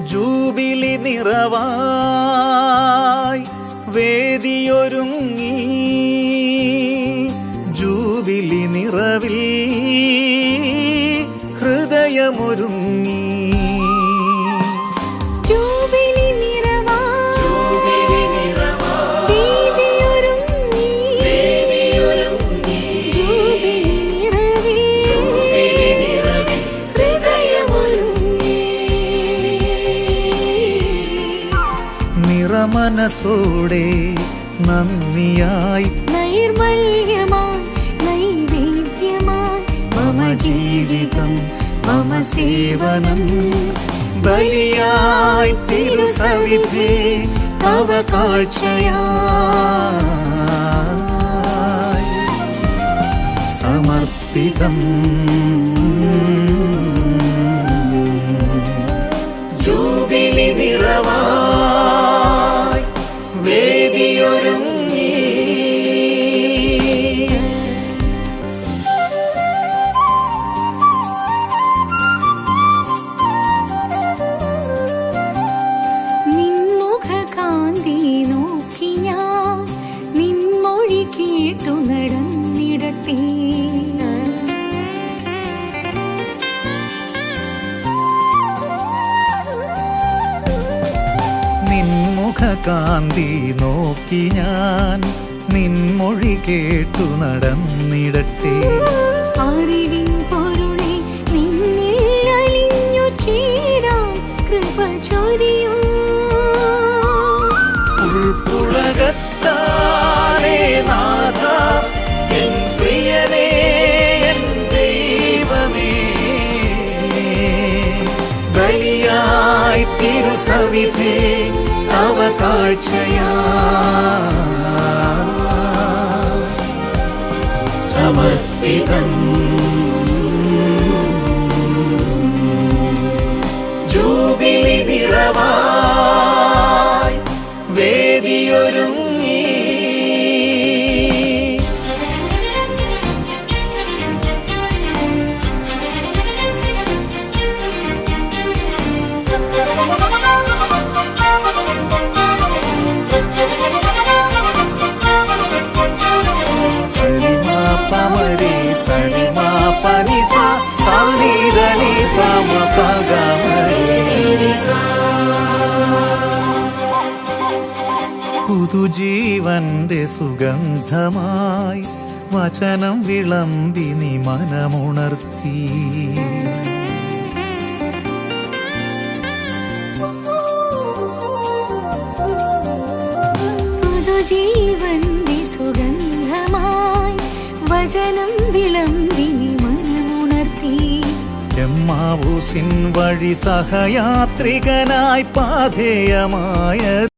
Jubilee നിറവായി വേദിയൊരുങ്ങി, jubilee നിറവിൽ ഹൃദയമൊരുങ്ങി. മനസ്സോടെ നന്ദിയായി നൈർമല്യമായി നൈവേദ്യമായി മമ ജീവിതം മമ സേവനം ബലിയായി തിരുസവിധേ തവ കാഴ്ചയായി സമർപ്പിതം. ജൂബിലി നിറവായി വേദിയൊരുങ്ങി. നിൻമുഖകാന്തി നോക്കി ഞാൻ നിൻമൊഴി കേട്ടു നടന്നിടട്ടെ. കാന്തി നോക്കി ഞാൻ നിൻമൊഴി കേട്ടു നടന്നിടട്ടെ. അറിവിൻ പൊരുളെ നിന്നിൽ അലിഞ്ഞു ചേരാൻ കൃപ ചൊരിയൂ. ഉൾപ്പുളകത്താലേ നാഥ എൻ പ്രിയനേ എൻ ദൈവമേ, ബലിയായി തിരുസവിധേ തവ കാഴ്ചയായി സമർപ്പിതം. ജൂബിലി നിറവായി വേദിയൊരുങ്ങി. പുതുജീവന്റെ സുഗന്ധമായി വചനം വിളമ്പി നീ മനമുണർത്തി. പുതുജീവന്റെ സുഗന്ധമായി വചനം വിളമ്പി നീ മനമുണർത്തി. എമ്മാവൂസിൻ വഴി സഹയാത്രികനായി പാഥേയമായ